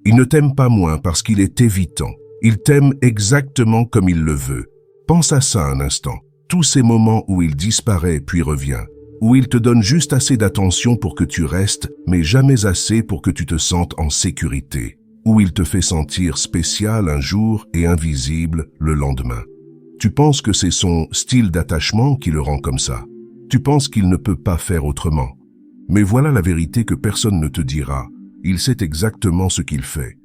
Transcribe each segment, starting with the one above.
Il ne t'aime pas moins parce qu'il est évitant. Il t'aime exactement comme il le veut. Pense à ça un instant. Tous ces moments où il disparaît puis revient, où il te donne juste assez d'attention pour que tu restes, mais jamais assez pour que tu te sentes en sécurité, où il te fait sentir spécial un jour et invisible le lendemain. Tu penses que c'est son style d'attachement qui le rend comme ça. Tu penses qu'il ne peut pas faire autrement. Mais voilà la vérité que personne ne te dira. Il sait exactement ce qu'il fait.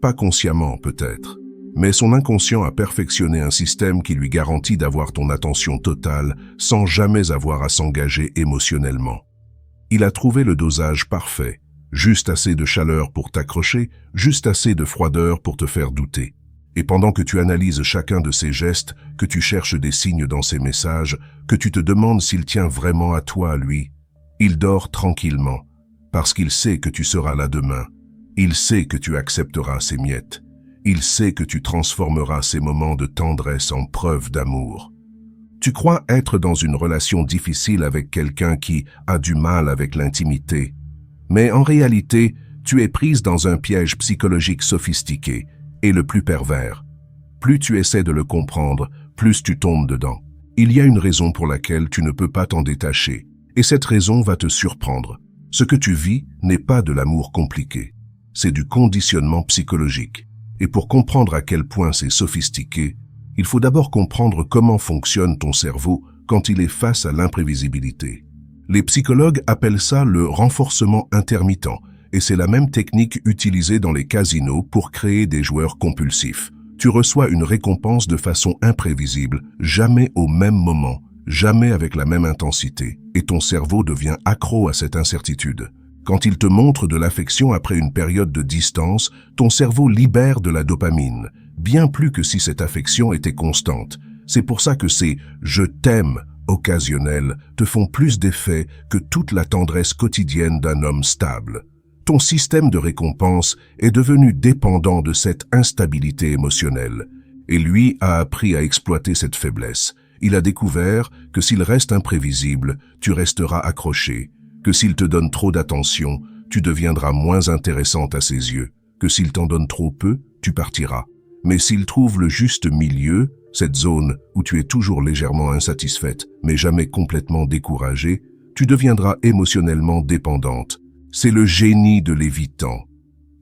Pas consciemment peut-être, mais son inconscient a perfectionné un système qui lui garantit d'avoir ton attention totale sans jamais avoir à s'engager émotionnellement. Il a trouvé le dosage parfait, juste assez de chaleur pour t'accrocher, juste assez de froideur pour te faire douter. Et pendant que tu analyses chacun de ses gestes, que tu cherches des signes dans ses messages, que tu te demandes s'il tient vraiment à toi, lui, il dort tranquillement, parce qu'il sait que tu seras là demain. Il sait que tu accepteras ses miettes. Il sait que tu transformeras ces moments de tendresse en preuve d'amour. Tu crois être dans une relation difficile avec quelqu'un qui a du mal avec l'intimité. Mais en réalité, tu es prise dans un piège psychologique sophistiqué et le plus pervers. Plus tu essaies de le comprendre, plus tu tombes dedans. Il y a une raison pour laquelle tu ne peux pas t'en détacher. Et cette raison va te surprendre. Ce que tu vis n'est pas de l'amour compliqué. C'est du conditionnement psychologique. Et pour comprendre à quel point c'est sophistiqué, il faut d'abord comprendre comment fonctionne ton cerveau quand il est face à l'imprévisibilité. Les psychologues appellent ça le renforcement intermittent, et c'est la même technique utilisée dans les casinos pour créer des joueurs compulsifs. Tu reçois une récompense de façon imprévisible, jamais au même moment, jamais avec la même intensité, et ton cerveau devient accro à cette incertitude. Quand il te montre de l'affection après une période de distance, ton cerveau libère de la dopamine, bien plus que si cette affection était constante. C'est pour ça que ces « je t'aime » occasionnels te font plus d'effet que toute la tendresse quotidienne d'un homme stable. Ton système de récompense est devenu dépendant de cette instabilité émotionnelle, et lui a appris à exploiter cette faiblesse. Il a découvert que s'il reste imprévisible, tu resteras accroché, que s'il te donne trop d'attention, tu deviendras moins intéressante à ses yeux, que s'il t'en donne trop peu, tu partiras. Mais s'il trouve le juste milieu, cette zone où tu es toujours légèrement insatisfaite, mais jamais complètement découragée, tu deviendras émotionnellement dépendante. C'est le génie de l'évitant.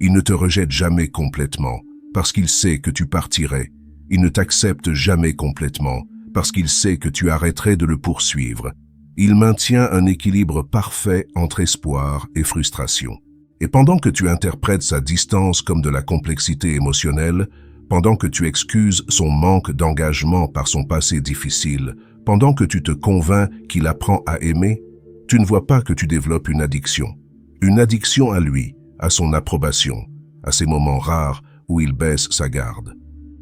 Il ne te rejette jamais complètement, parce qu'il sait que tu partirais. Il ne t'accepte jamais complètement, parce qu'il sait que tu arrêterais de le poursuivre. Il maintient un équilibre parfait entre espoir et frustration. Et pendant que tu interprètes sa distance comme de la complexité émotionnelle, pendant que tu excuses son manque d'engagement par son passé difficile, pendant que tu te convaincs qu'il apprend à aimer, tu ne vois pas que tu développes une addiction. Une addiction à lui, à son approbation, à ces moments rares où il baisse sa garde.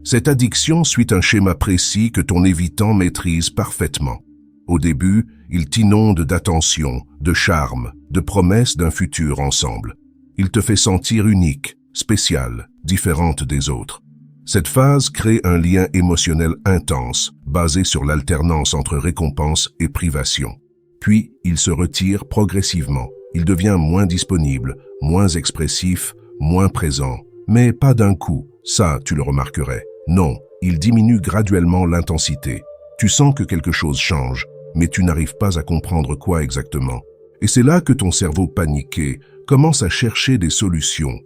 Cette addiction suit un schéma précis que ton évitant maîtrise parfaitement. Au début, il t'inonde d'attention, de charme, de promesses d'un futur ensemble. Il te fait sentir unique, spéciale, différente des autres. Cette phase crée un lien émotionnel intense, basé sur l'alternance entre récompense et privation. Puis, il se retire progressivement. Il devient moins disponible, moins expressif, moins présent. Mais pas d'un coup, ça, tu le remarquerais. Non, il diminue graduellement l'intensité. Tu sens que quelque chose change, mais tu n'arrives pas à comprendre quoi exactement. Et c'est là que ton cerveau paniqué commence à chercher des solutions.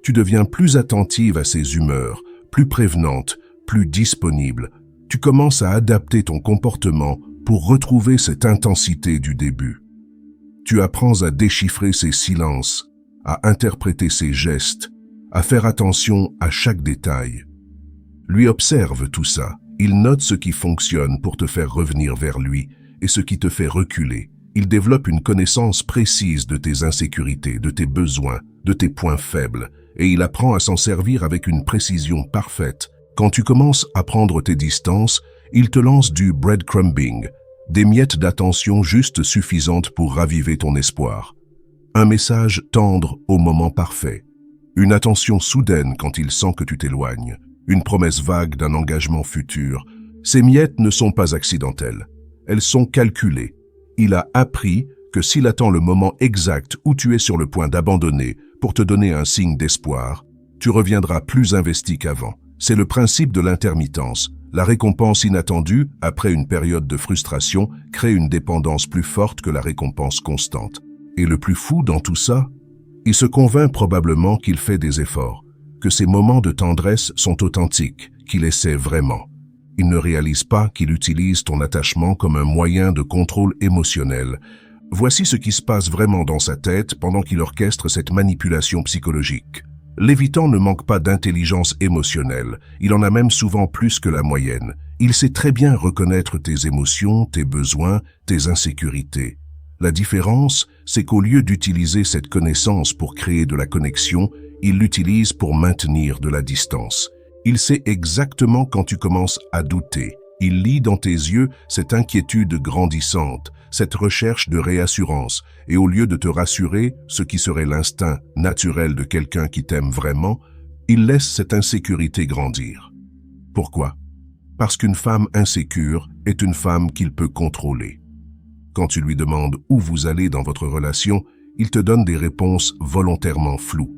Tu deviens plus attentive à ses humeurs, plus prévenante, plus disponible. Tu commences à adapter ton comportement pour retrouver cette intensité du début. Tu apprends à déchiffrer ses silences, à interpréter ses gestes, à faire attention à chaque détail. Lui observe tout ça. Il note ce qui fonctionne pour te faire revenir vers lui et ce qui te fait reculer. Il développe une connaissance précise de tes insécurités, de tes besoins, de tes points faibles, et il apprend à s'en servir avec une précision parfaite. Quand tu commences à prendre tes distances, il te lance du breadcrumbing, des miettes d'attention juste suffisantes pour raviver ton espoir. Un message tendre au moment parfait. Une attention soudaine quand il sent que tu t'éloignes. Une promesse vague d'un engagement futur. Ces miettes ne sont pas accidentelles. Elles sont calculées. Il a appris que s'il attend le moment exact où tu es sur le point d'abandonner pour te donner un signe d'espoir, tu reviendras plus investi qu'avant. C'est le principe de l'intermittence. La récompense inattendue, après une période de frustration, crée une dépendance plus forte que la récompense constante. Et le plus fou dans tout ça, il se convainc probablement qu'il fait des efforts, que ses moments de tendresse sont authentiques, qu'il essaie vraiment. Il ne réalise pas qu'il utilise ton attachement comme un moyen de contrôle émotionnel. Voici ce qui se passe vraiment dans sa tête pendant qu'il orchestre cette manipulation psychologique. L'évitant ne manque pas d'intelligence émotionnelle, il en a même souvent plus que la moyenne. Il sait très bien reconnaître tes émotions, tes besoins, tes insécurités. La différence, c'est qu'au lieu d'utiliser cette connaissance pour créer de la connexion, il l'utilise pour maintenir de la distance. Il sait exactement quand tu commences à douter. Il lit dans tes yeux cette inquiétude grandissante, cette recherche de réassurance, et au lieu de te rassurer, ce qui serait l'instinct naturel de quelqu'un qui t'aime vraiment, il laisse cette insécurité grandir. Pourquoi? Parce qu'une femme insécure est une femme qu'il peut contrôler. Quand tu lui demandes où vous allez dans votre relation, il te donne des réponses volontairement floues.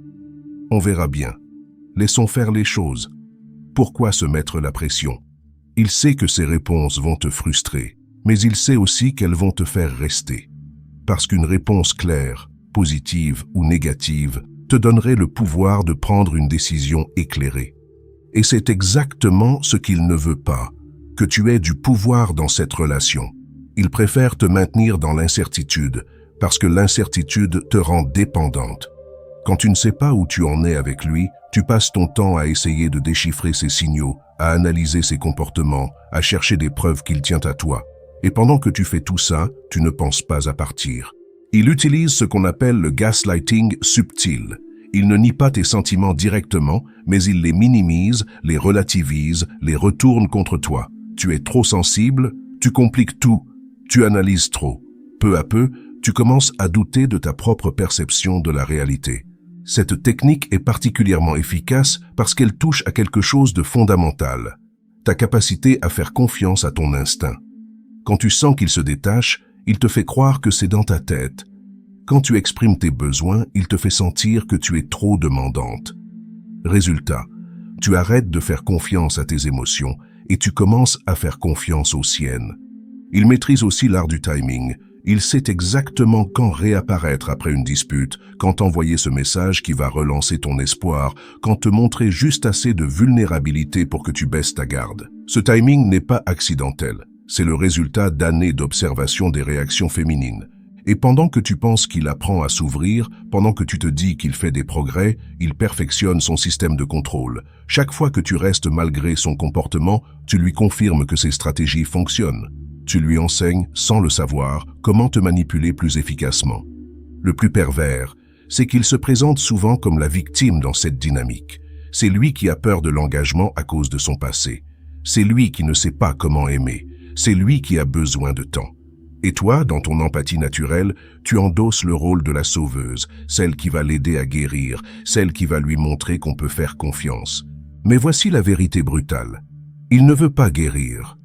On verra bien. Laissons faire les choses. Pourquoi se mettre la pression? Il sait que ces réponses vont te frustrer, mais il sait aussi qu'elles vont te faire rester. Parce qu'une réponse claire, positive ou négative, te donnerait le pouvoir de prendre une décision éclairée. Et c'est exactement ce qu'il ne veut pas, que tu aies du pouvoir dans cette relation. Il préfère te maintenir dans l'incertitude, parce que l'incertitude te rend dépendante. Quand tu ne sais pas où tu en es avec lui, tu passes ton temps à essayer de déchiffrer ses signaux, à analyser ses comportements, à chercher des preuves qu'il tient à toi. Et pendant que tu fais tout ça, tu ne penses pas à partir. Il utilise ce qu'on appelle le gaslighting subtil. Il ne nie pas tes sentiments directement, mais il les minimise, les relativise, les retourne contre toi. Tu es trop sensible, tu compliques tout, tu analyses trop. Peu à peu, tu commences à douter de ta propre perception de la réalité. Cette technique est particulièrement efficace parce qu'elle touche à quelque chose de fondamental, ta capacité à faire confiance à ton instinct. Quand tu sens qu'il se détache, il te fait croire que c'est dans ta tête. Quand tu exprimes tes besoins, il te fait sentir que tu es trop demandante. Résultat, tu arrêtes de faire confiance à tes émotions et tu commences à faire confiance aux siennes. Il maîtrise aussi l'art du timing. Il sait exactement quand réapparaître après une dispute, quand envoyer ce message qui va relancer ton espoir, quand te montrer juste assez de vulnérabilité pour que tu baisses ta garde. Ce timing n'est pas accidentel. C'est le résultat d'années d'observation des réactions féminines. Et pendant que tu penses qu'il apprend à s'ouvrir, pendant que tu te dis qu'il fait des progrès, il perfectionne son système de contrôle. Chaque fois que tu restes malgré son comportement, tu lui confirmes que ses stratégies fonctionnent. Tu lui enseignes, sans le savoir, comment te manipuler plus efficacement. Le plus pervers, c'est qu'il se présente souvent comme la victime dans cette dynamique. C'est lui qui a peur de l'engagement à cause de son passé. C'est lui qui ne sait pas comment aimer. C'est lui qui a besoin de temps. Et toi, dans ton empathie naturelle, tu endosses le rôle de la sauveuse, celle qui va l'aider à guérir, celle qui va lui montrer qu'on peut faire confiance. Mais voici la vérité brutale. Il ne veut pas guérir.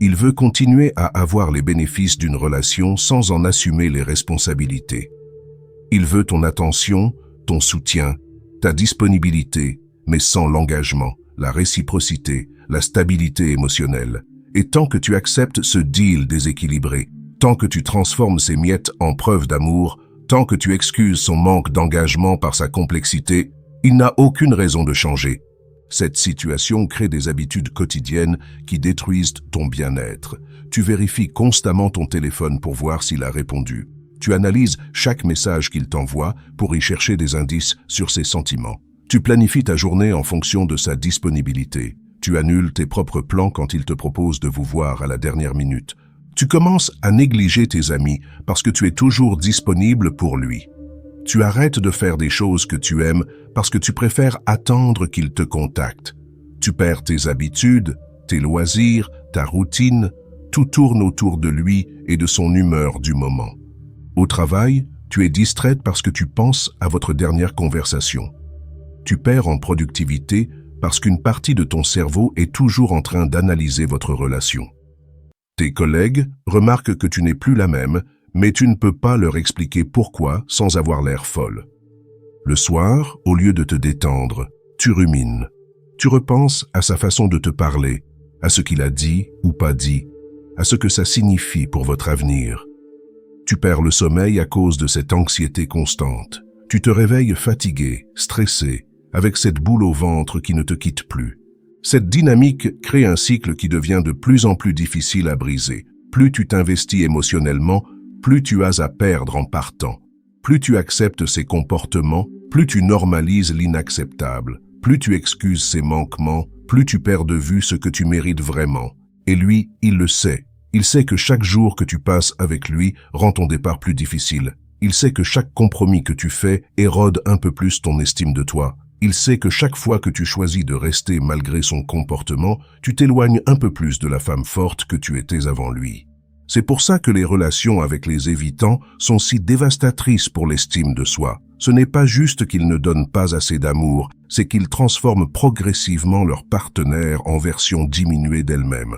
Il veut continuer à avoir les bénéfices d'une relation sans en assumer les responsabilités. Il veut ton attention, ton soutien, ta disponibilité, mais sans l'engagement, la réciprocité, la stabilité émotionnelle. Et tant que tu acceptes ce deal déséquilibré, tant que tu transformes ces miettes en preuves d'amour, tant que tu excuses son manque d'engagement par sa complexité, il n'a aucune raison de changer. Cette situation crée des habitudes quotidiennes qui détruisent ton bien-être. Tu vérifies constamment ton téléphone pour voir s'il a répondu. Tu analyses chaque message qu'il t'envoie pour y chercher des indices sur ses sentiments. Tu planifies ta journée en fonction de sa disponibilité. Tu annules tes propres plans quand il te propose de vous voir à la dernière minute. Tu commences à négliger tes amis parce que tu es toujours disponible pour lui. Tu arrêtes de faire des choses que tu aimes parce que tu préfères attendre qu'il te contacte. Tu perds tes habitudes, tes loisirs, ta routine, tout tourne autour de lui et de son humeur du moment. Au travail, tu es distraite parce que tu penses à votre dernière conversation. Tu perds en productivité parce qu'une partie de ton cerveau est toujours en train d'analyser votre relation. Tes collègues remarquent que tu n'es plus la même, mais tu ne peux pas leur expliquer pourquoi sans avoir l'air folle. Le soir, au lieu de te détendre, Tu rumines. Tu repenses à sa façon de te parler, à ce qu'il a dit ou pas dit, à ce que ça signifie pour votre avenir. Tu perds le sommeil à cause de cette anxiété constante. Tu te réveilles fatigué, stressé, avec cette boule au ventre qui ne te quitte plus. Cette dynamique crée un cycle qui devient de plus en plus difficile à briser. Plus tu t'investis émotionnellement, plus tu as à perdre en partant. Plus tu acceptes ses comportements, plus tu normalises l'inacceptable. Plus tu excuses ses manquements, plus tu perds de vue ce que tu mérites vraiment. Et lui, il le sait. Il sait que chaque jour que tu passes avec lui rend ton départ plus difficile. Il sait que chaque compromis que tu fais érode un peu plus ton estime de toi. Il sait que chaque fois que tu choisis de rester malgré son comportement, tu t'éloignes un peu plus de la femme forte que tu étais avant lui. C'est pour ça que les relations avec les évitants sont si dévastatrices pour l'estime de soi. Ce n'est pas juste qu'ils ne donnent pas assez d'amour, c'est qu'ils transforment progressivement leur partenaire en version diminuée d'elle-même.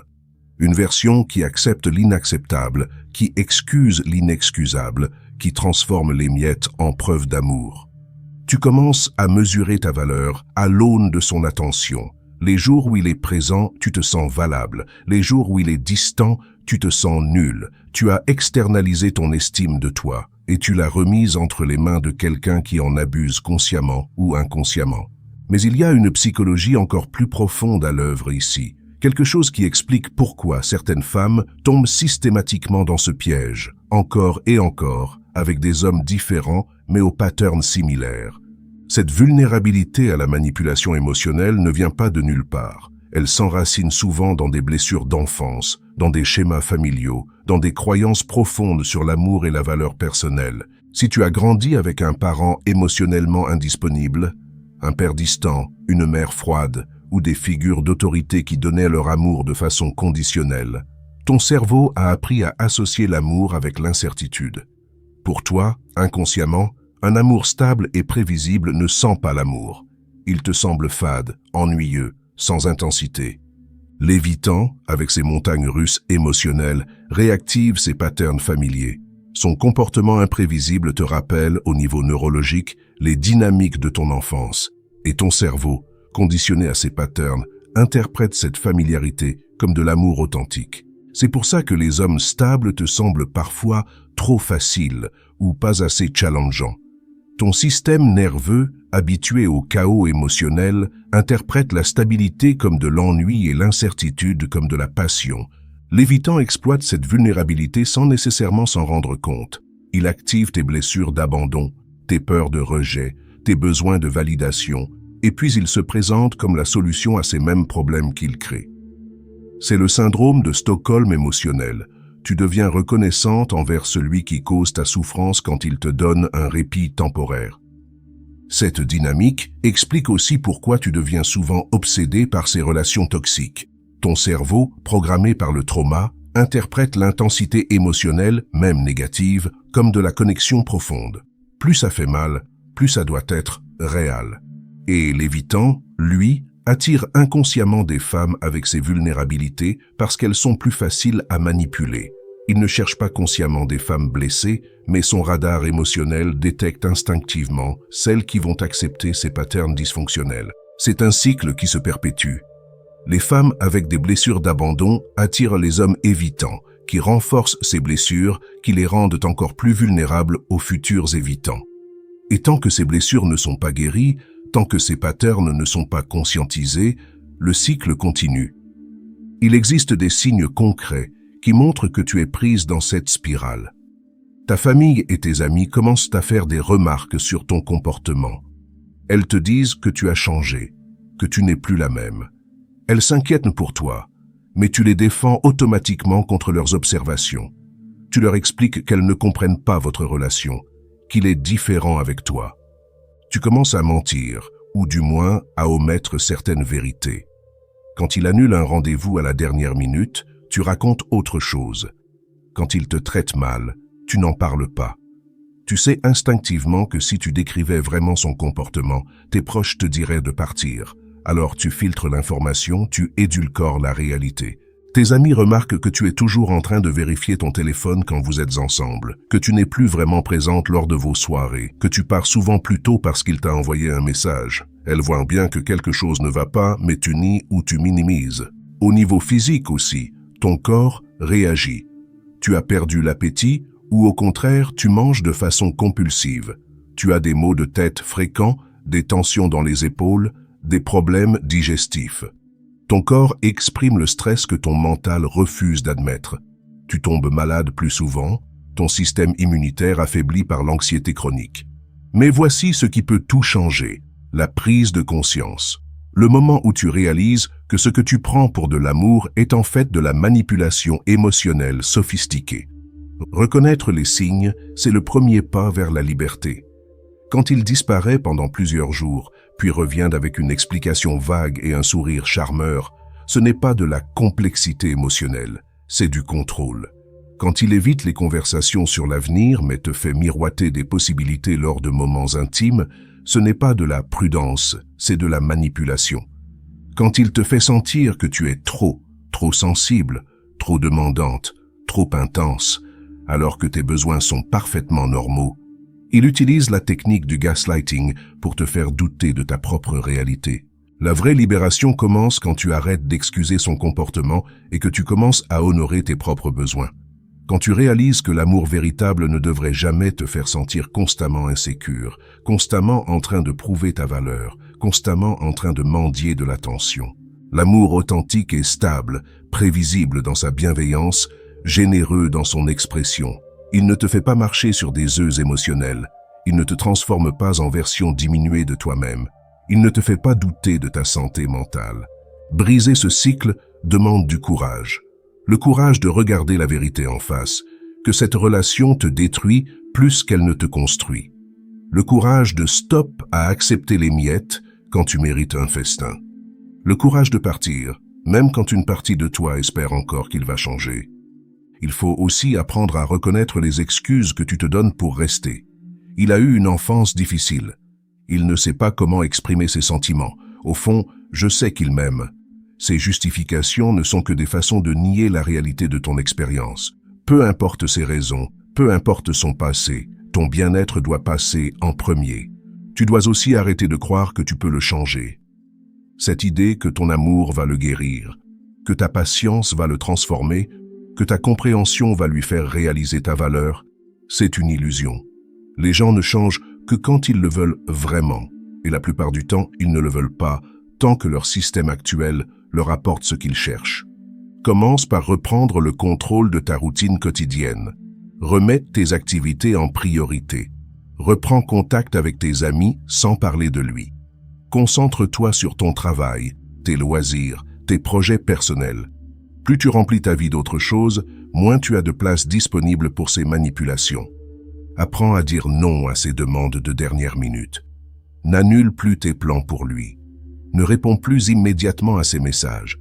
Une version qui accepte l'inacceptable, qui excuse l'inexcusable, qui transforme les miettes en preuve d'amour. Tu commences à mesurer ta valeur à l'aune de son attention. Les jours où il est présent, tu te sens valable. Les jours où il est distant, tu te sens nul. Tu as externalisé ton estime de toi et tu l'as remise entre les mains de quelqu'un qui en abuse consciemment ou inconsciemment. Mais il y a une psychologie encore plus profonde à l'œuvre ici. Quelque chose qui explique pourquoi certaines femmes tombent systématiquement dans ce piège, encore et encore, avec des hommes différents mais aux patterns similaires. Cette vulnérabilité à la manipulation émotionnelle ne vient pas de nulle part. Elle s'enracine souvent dans des blessures d'enfance, dans des schémas familiaux, dans des croyances profondes sur l'amour et la valeur personnelle. Si tu as grandi avec un parent émotionnellement indisponible, un père distant, une mère froide, ou des figures d'autorité qui donnaient leur amour de façon conditionnelle, ton cerveau a appris à associer l'amour avec l'incertitude. Pour toi, inconsciemment, un amour stable et prévisible ne sent pas l'amour. Il te semble fade, ennuyeux, sans intensité. L'évitant, avec ses montagnes russes émotionnelles, réactive ses patterns familiers. Son comportement imprévisible te rappelle, au niveau neurologique, les dynamiques de ton enfance. Et ton cerveau, conditionné à ces patterns, interprète cette familiarité comme de l'amour authentique. C'est pour ça que les hommes stables te semblent parfois trop faciles ou pas assez challengeants. Ton système nerveux, habitué au chaos émotionnel, interprète la stabilité comme de l'ennui et l'incertitude comme de la passion. L'évitant exploite cette vulnérabilité sans nécessairement s'en rendre compte. Il active tes blessures d'abandon, tes peurs de rejet, tes besoins de validation, et puis il se présente comme la solution à ces mêmes problèmes qu'il crée. C'est le syndrome de Stockholm émotionnel. Tu deviens reconnaissante envers celui qui cause ta souffrance quand il te donne un répit temporaire. Cette dynamique explique aussi pourquoi tu deviens souvent obsédé par ces relations toxiques. Ton cerveau, programmé par le trauma, interprète l'intensité émotionnelle, même négative, comme de la connexion profonde. Plus ça fait mal, plus ça doit être réel. Et l'évitant, lui, attire inconsciemment des femmes avec ses vulnérabilités parce qu'elles sont plus faciles à manipuler. Il ne cherche pas consciemment des femmes blessées, mais son radar émotionnel détecte instinctivement celles qui vont accepter ces patterns dysfonctionnels. C'est un cycle qui se perpétue. Les femmes avec des blessures d'abandon attirent les hommes évitants, qui renforcent ces blessures, qui les rendent encore plus vulnérables aux futurs évitants. Et tant que ces blessures ne sont pas guéries, tant que ces patterns ne sont pas conscientisés, le cycle continue. Il existe des signes concrets qui montrent que tu es prise dans cette spirale. Ta famille et tes amis commencent à faire des remarques sur ton comportement. Elles te disent que tu as changé, que tu n'es plus la même. Elles s'inquiètent pour toi, mais tu les défends automatiquement contre leurs observations. Tu leur expliques qu'elles ne comprennent pas votre relation, qu'il est différent avec toi. Tu commences à mentir, ou du moins à omettre certaines vérités. Quand il annule un rendez-vous à la dernière minute, tu racontes autre chose. Quand il te traite mal, tu n'en parles pas. Tu sais instinctivement que si tu décrivais vraiment son comportement, tes proches te diraient de partir. Alors tu filtres l'information, tu édulcores la réalité. Tes amis remarquent que tu es toujours en train de vérifier ton téléphone quand vous êtes ensemble, que tu n'es plus vraiment présente lors de vos soirées, que tu pars souvent plus tôt parce qu'il t'a envoyé un message. Elles voient bien que quelque chose ne va pas, mais tu nies ou tu minimises. Au niveau physique aussi, ton corps réagit. Tu as perdu l'appétit ou au contraire, tu manges de façon compulsive. Tu as des maux de tête fréquents, des tensions dans les épaules, des problèmes digestifs. Ton corps exprime le stress que ton mental refuse d'admettre. Tu tombes malade plus souvent, ton système immunitaire affaibli par l'anxiété chronique. Mais voici ce qui peut tout changer, la prise de conscience. Le moment où tu réalises que ce que tu prends pour de l'amour est en fait de la manipulation émotionnelle sophistiquée. Reconnaître les signes, c'est le premier pas vers la liberté. Quand il disparaît pendant plusieurs jours, puis revient avec une explication vague et un sourire charmeur, ce n'est pas de la complexité émotionnelle, c'est du contrôle. Quand il évite les conversations sur l'avenir mais te fait miroiter des possibilités lors de moments intimes, ce n'est pas de la prudence, c'est de la manipulation. Quand il te fait sentir que tu es trop sensible, trop demandante, trop intense, alors que tes besoins sont parfaitement normaux, il utilise la technique du gaslighting pour te faire douter de ta propre réalité. La vraie libération commence quand tu arrêtes d'excuser son comportement et que tu commences à honorer tes propres besoins. Quand tu réalises que l'amour véritable ne devrait jamais te faire sentir constamment insécure, constamment en train de prouver ta valeur, constamment en train de mendier de l'attention. L'amour authentique est stable, prévisible dans sa bienveillance, généreux dans son expression. Il ne te fait pas marcher sur des œufs émotionnels. Il ne te transforme pas en version diminuée de toi-même. Il ne te fait pas douter de ta santé mentale. Briser ce cycle demande du courage. Le courage de regarder la vérité en face, que cette relation te détruit plus qu'elle ne te construit. Le courage de stop à accepter les miettes quand tu mérites un festin. Le courage de partir, même quand une partie de toi espère encore qu'il va changer. Il faut aussi apprendre à reconnaître les excuses que tu te donnes pour rester. Il a eu une enfance difficile. Il ne sait pas comment exprimer ses sentiments. Au fond, je sais qu'il m'aime. Ces justifications ne sont que des façons de nier la réalité de ton expérience. Peu importe ses raisons, peu importe son passé, ton bien-être doit passer en premier. Tu dois aussi arrêter de croire que tu peux le changer. Cette idée que ton amour va le guérir, que ta patience va le transformer, que ta compréhension va lui faire réaliser ta valeur, c'est une illusion. Les gens ne changent que quand ils le veulent vraiment, et la plupart du temps, ils ne le veulent pas, tant que leur système actuel leur apporte ce qu'ils cherchent. Commence par reprendre le contrôle de ta routine quotidienne. Remets tes activités en priorité. Reprends contact avec tes amis sans parler de lui. Concentre-toi sur ton travail, tes loisirs, tes projets personnels. Plus tu remplis ta vie d'autre chose, moins tu as de place disponible pour ces manipulations. Apprends à dire non à ses demandes de dernière minute. N'annule plus tes plans pour lui. Ne réponds plus immédiatement à ses messages.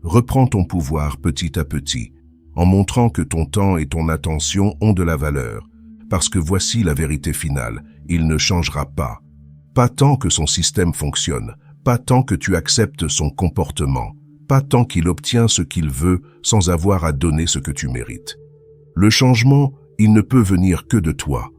Reprends ton pouvoir petit à petit, en montrant que ton temps et ton attention ont de la valeur. Parce que voici la vérité finale, il ne changera pas. Pas tant que son système fonctionne, pas tant que tu acceptes son comportement. Pas tant qu'il obtient ce qu'il veut sans avoir à donner ce que tu mérites. Le changement, il ne peut venir que de toi,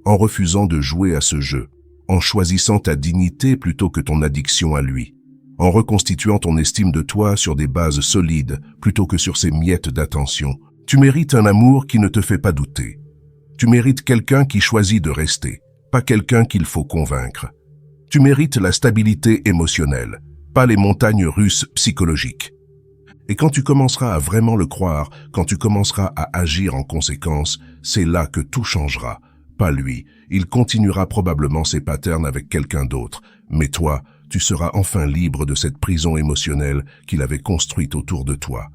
en refusant de jouer à ce jeu, en choisissant ta dignité plutôt que ton addiction à lui, en reconstituant ton estime de toi sur des bases solides plutôt que sur ces miettes d'attention. Tu mérites un amour qui ne te fait pas douter. Tu mérites quelqu'un qui choisit de rester, pas quelqu'un qu'il faut convaincre. Tu mérites la stabilité émotionnelle, pas les montagnes russes psychologiques. Et quand tu commenceras à vraiment le croire, quand tu commenceras à agir en conséquence, c'est là que tout changera. Pas lui, il continuera probablement ses patterns avec quelqu'un d'autre, mais toi, tu seras enfin libre de cette prison émotionnelle qu'il avait construite autour de toi.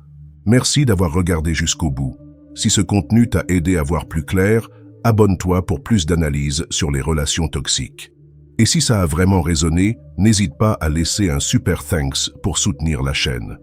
Merci d'avoir regardé jusqu'au bout. Si ce contenu t'a aidé à voir plus clair, abonne-toi pour plus d'analyses sur les relations toxiques. Et si ça a vraiment résonné, n'hésite pas à laisser un super thanks pour soutenir la chaîne.